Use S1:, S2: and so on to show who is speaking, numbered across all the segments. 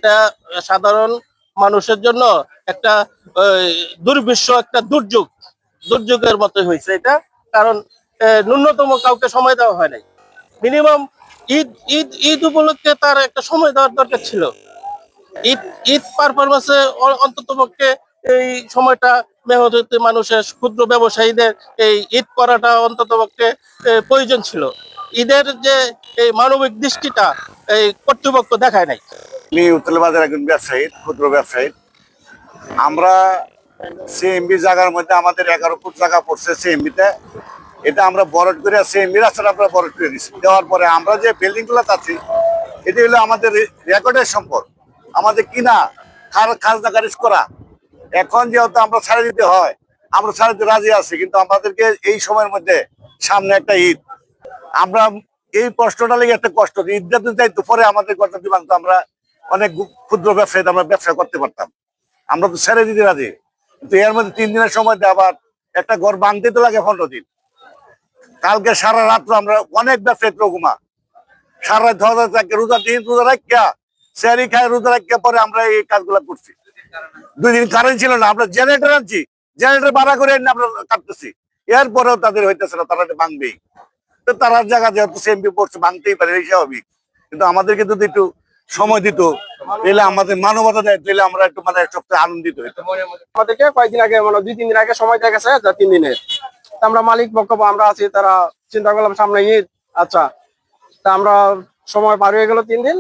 S1: এটা সাধারণ মানুষের জন্য একটা দুর্বিশ্ব, একটা দুর্যোগের মতো হয়েছে এটা। কারণ ন্যূনতম কাউকে সময় দেওয়া হয় নাই। মিনিমাম ঈদ ঈদ ঈদ উপলক্ষে তার একটা সময় দেওয়ার দরকার ছিল। ঈদ ঈদ পারফরমেন্সে অন্তত পক্ষে এই সময়টা মেহনতি মানুষের, ক্ষুদ্র ব্যবসায়ীদের এই ঈদ করাটা অন্তত পক্ষে প্রয়োজন ছিল। ঈদের যে এই মানবিক দৃষ্টিটা এই কর্তৃপক্ষ দেখায় নাই।
S2: আমি উত্তর বাজার একজন ব্যবসায়ী, ক্ষুদ্র ব্যবসায়ী। আমরা সিএমবি জায়গার মধ্যে আমাদের 11 ফুট জায়গা পড়ছে সিএমবিতে। এটা আমরা বরড করে সিএমবি রাস্তাটা আমরা বরড করে দিচ্ছি। দেওয়ার পরে আমরা যে বিল্ডিং গুলো আছি, এটি হলো আমাদের রেকর্ডের সম্পদ, আমাদের কিনা খাজনা খারিজ করা। এখন যেহেতু আমরা ছাড়ে দিতে হয়, আমরা ছাড়ে দিতে রাজি আছি, কিন্তু আমাদেরকে এই সময়ের মধ্যে সামনে একটা ঈদ, আমরা এই কষ্টটা লেগে একটা কষ্ট, ঈদটা তো যাইতো পরে আমাদের কথা দিবান, তো আমরা অনেক ক্ষুদ্র ব্যবসায়ী আমরা ব্যবসা করতে পারতাম, আমরা তো ছেড়ে দিতে রাজি। কিন্তু এর মধ্যে 3 দিনের সময় দিয়ে আবার একটা ঘর ভাঙতে তো লাগে 15 দিন। কালকে সারা রাত্র আমরা অনেক ব্যবসায়ী ঘুমা, সারা রাত ধরা থাকে, রোজা দিন রোজা রাখিয়া স্যারি খায়, রোজা রাখিয়া পরে আমরা এই কাজগুলা করছি। 2 দিন কারেন্ট ছিল না, আমরা জেনারেটর আনছি, জেনারেটর ভাড়া করে এনে আমরা কাটতেছি। এরপরেও তাদের হইতেছে না, তারা ভাঙবেই। তো তারা জায়গা যেহেতু সিএমপি পড়ছে, ভাঙতেই পারে, এই স্বাভাবিক। কিন্তু আমাদেরকে যদি একটু সময় দিত, তাহলে আমাদের মানবতা দেয়, তাহলে আমরা একটু মানে সবচেয়ে আনন্দিত হইতাম।
S3: আমাদেরকে কয়েকদিন আগে মানে 2-3 দিন আগে সময় দিয়ে গেছে, 3 দিনের। আমরা মালিক পক্ষ আমরা আছি, তারা চিন্তা করলাম সামনে ঈদ, আচ্ছা তা আমরা সময় পার হয়ে গেল 3 দিন।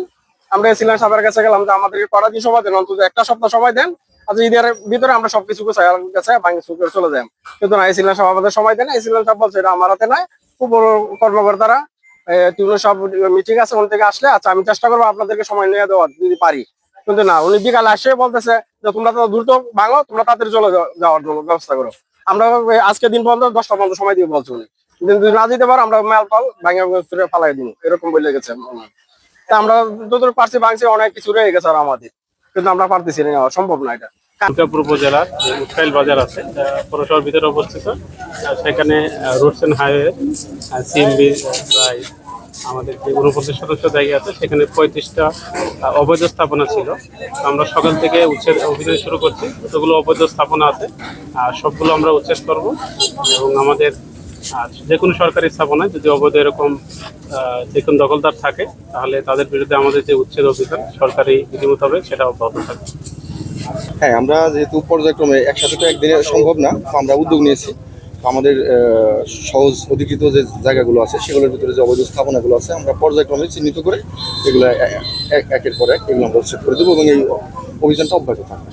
S3: আমরা এসিলেন সাহেবের কাছে গেলাম যে আমাদেরকে কটা দিন সময় দেন, অন্তত একটা সপ্তাহ সময় দেন, আচ্ছা ঈদের ভিতরে আমরা সবকিছু গেছে ভাঙি করে চলে যাই। কিন্তু না, এসিলেন সাহেব আমাদের সময় দেন। এসিলেন সাহেব বলছে এটা আমার হাতে নাই, উপর কর্মকর্তারা সব মিটিং আছে, ওখান থেকে আসলে আচ্ছা আমি চেষ্টা করবো আপনাদেরকে সময় নিয়ে দেওয়ার যদি পারি। কিন্তু না, উনি বিকালে আসে বলতেছে যে তোমরা তো দ্রুত ভাঙো, তোমরা তাড়াতাড়ি চলে যাওয়ার জন্য ব্যবস্থা করো। আমরা আজকে দিন পর্যন্ত 10টা পর্যন্ত সময় দিয়ে বলছি উনি, যদি না দিতে পারো আমরা মাল পাল ভাঙে ফালাই দিব, এরকম বলে গেছে। তা আমরা যতটুকু পারছি ভাঙছি, অনেক কিছু রয়ে গেছে আর আমাদের, কিন্তু আমরা পারতেছি না, সম্ভব না এটা।
S4: দুর্গাপুর উপজেলার উৎকাইল বাজার আছে, পৌরসভার ভিতরে অবস্থিত। সেখানে রোডস অ্যান্ড হাইওয়ে সিএমবি প্রায় আমাদের যে 49 শতাংশ জায়গা আছে, সেখানে 35টা অবৈধ স্থাপনা ছিল। আমরা সকাল থেকে উচ্ছেদ অভিযান শুরু করছি। যতগুলো অবৈধ স্থাপনা আছে সবগুলো আমরা উচ্ছেদ করব, এবং আমাদের যে কোনো সরকারি স্থাপনায় যদি অবৈধ এরকম যে কোনো দখলদার থাকে, তাহলে তাদের বিরুদ্ধে আমাদের যে উচ্ছেদ অভিযান সরকারি বিধি মোতাবেক সেটা অব্যাহত থাকবে।
S5: হ্যাঁ, আমরা যেহেতু পর্যায়ক্রমে একসাথে তো একদিনে সম্ভব না, তো আমরা উদ্যোগ নিয়েছি। আমাদের সহজ অধিকৃত যে জায়গাগুলো আছে, সেগুলোর ভিতরে যে অবৈধ স্থাপনাগুলো আছে, আমরা পর্যায়ক্রমে চিহ্নিত করে এগুলো একের পর এক এগুলো আমরা উচ্ছেদ করে দেবো, এবং এই অভিযানটা অব্যাহত থাকবে।